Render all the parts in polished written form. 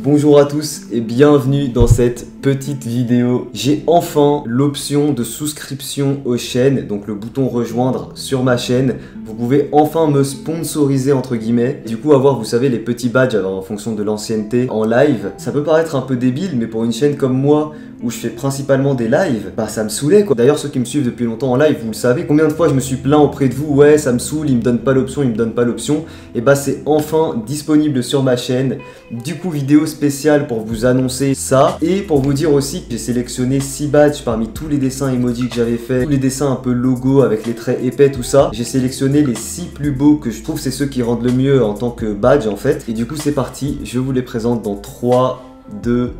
Bonjour à tous et bienvenue dans cette petite vidéo. J'ai enfin l'option de souscription aux chaînes, donc le bouton rejoindre sur ma chaîne. Vous pouvez enfin me sponsoriser entre guillemets. Du coup avoir, vous savez, les petits badges en fonction de l'ancienneté en live. Ça peut paraître un peu débile, mais pour une chaîne comme moi où je fais principalement des lives, bah ça me saoulait quoi. D'ailleurs ceux qui me suivent depuis longtemps en live, vous le savez, combien de fois je me suis plaint auprès de vous, ouais ça me saoule, il me donne pas l'option, il me donne pas l'option. Et bah c'est enfin disponible sur ma chaîne. Du coup vidéo spéciale pour vous annoncer ça et pour vous dire aussi que j'ai sélectionné 6 badges parmi tous les dessins emoji que j'avais fait, tous les dessins un peu logo avec les traits épais, tout ça. J'ai sélectionné les 6 plus beaux que je trouve c'est ceux qui rendent le mieux en tant que badge en fait. Et du coup c'est parti, je vous les présente dans 3, 2,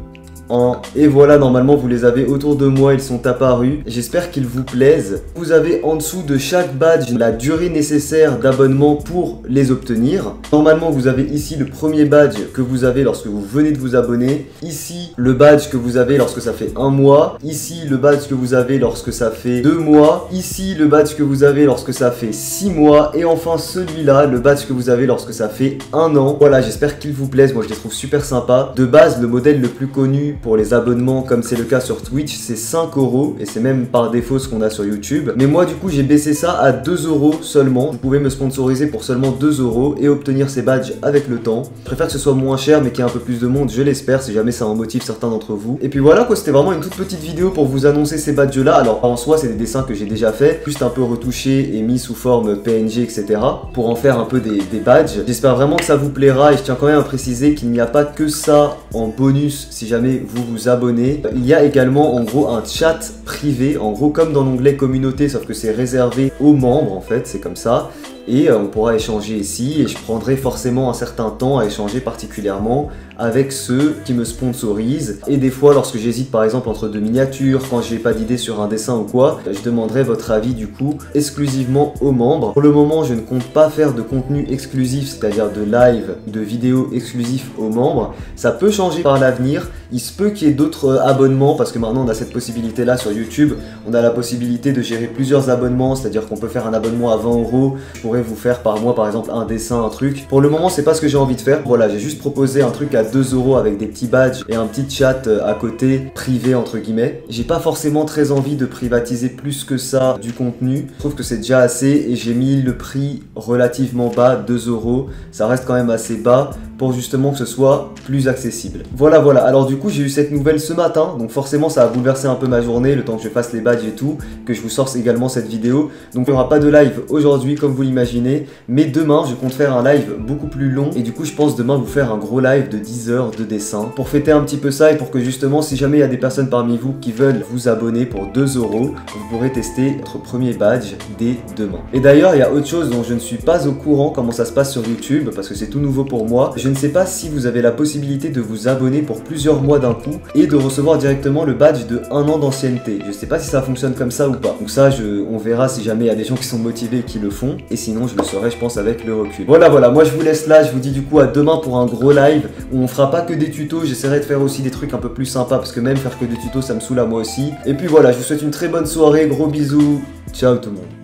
et voilà, normalement vous les avez autour de moi, ils sont apparus. J'espère qu'ils vous plaisent. Vous avez en dessous de chaque badge la durée nécessaire d'abonnement pour les obtenir. Normalement vous avez ici le premier badge que vous avez lorsque vous venez de vous abonner. Ici le badge que vous avez lorsque ça fait 1 mois. Ici le badge que vous avez lorsque ça fait 2 mois. Ici le badge que vous avez lorsque ça fait 6 mois. Et enfin celui-là, le badge que vous avez lorsque ça fait 1 an. Voilà, j'espère qu'ils vous plaisent, moi je les trouve super sympas. De base, le modèle le plus connu pour les abonnements, comme c'est le cas sur Twitch, c'est 5 € et c'est même par défaut ce qu'on a sur YouTube. Mais moi du coup j'ai baissé ça à 2 € seulement. Vous pouvez me sponsoriser pour seulement 2 € et obtenir ces badges avec le temps. Je préfère que ce soit moins cher mais qu'il y ait un peu plus de monde, je l'espère, si jamais ça en motive certains d'entre vous. Et puis voilà quoi, c'était vraiment une toute petite vidéo pour vous annoncer ces badges là. Alors en soi c'est des dessins que j'ai déjà fait, juste un peu retouchés et mis sous forme PNG etc. pour en faire un peu des badges. J'espère vraiment que ça vous plaira et je tiens quand même à préciser qu'il n'y a pas que ça en bonus si jamais vous vous abonnez. Il y a également en gros un chat privé, en gros comme dans l'onglet communauté, sauf que c'est réservé aux membres en fait, c'est comme ça. Et on pourra échanger ici et je prendrai forcément un certain temps à échanger particulièrement avec ceux qui me sponsorisent. Et des fois lorsque j'hésite par exemple entre deux miniatures, quand j'ai pas d'idée sur un dessin ou quoi, je demanderai votre avis du coup exclusivement aux membres. Pour le moment je ne compte pas faire de contenu exclusif, c'est-à-dire de live, de vidéos exclusifs aux membres. Ça peut changer par l'avenir, il se peut qu'il y ait d'autres abonnements parce que maintenant on a cette possibilité là sur YouTube. On a la possibilité de gérer plusieurs abonnements, c'est-à-dire qu'on peut faire un abonnement à 20 €, je pourrais vous faire par mois par exemple un dessin, un truc. Pour le moment c'est pas ce que j'ai envie de faire, voilà j'ai juste proposé un truc à 2 € avec des petits badges et un petit chat à côté, privé entre guillemets. J'ai pas forcément très envie de privatiser plus que ça du contenu, je trouve que c'est déjà assez et j'ai mis le prix relativement bas, 2 €, ça reste quand même assez bas pour justement que ce soit plus accessible. Voilà, alors du coup j'ai eu cette nouvelle ce matin, donc forcément ça a bouleversé un peu ma journée, le temps que je fasse les badges et tout, que je vous sorte également cette vidéo. Donc il n'y aura pas de live aujourd'hui comme vous l'imaginez, mais demain je compte faire un live beaucoup plus long et du coup je pense demain vous faire un gros live de 10 heures de dessin pour fêter un petit peu ça et pour que justement si jamais il y a des personnes parmi vous qui veulent vous abonner pour 2 €, vous pourrez tester votre premier badge dès demain. Et d'ailleurs il y a autre chose dont je ne suis pas au courant comment ça se passe sur YouTube parce que c'est tout nouveau pour moi. Je ne sais pas si vous avez la possibilité de vous abonner pour plusieurs mois d'un coup et de recevoir directement le badge de 1 an d'ancienneté. Je sais pas si ça fonctionne comme ça ou pas. Donc ça, on verra si jamais il y a des gens qui sont motivés et qui le font. Et sinon, je le saurai, je pense, avec le recul. Voilà, moi je vous laisse là. Je vous dis du coup à demain pour un gros live où on fera pas que des tutos. J'essaierai de faire aussi des trucs un peu plus sympas parce que même faire que des tutos, ça me saoule à moi aussi. Et puis voilà, je vous souhaite une très bonne soirée. Gros bisous. Ciao tout le monde.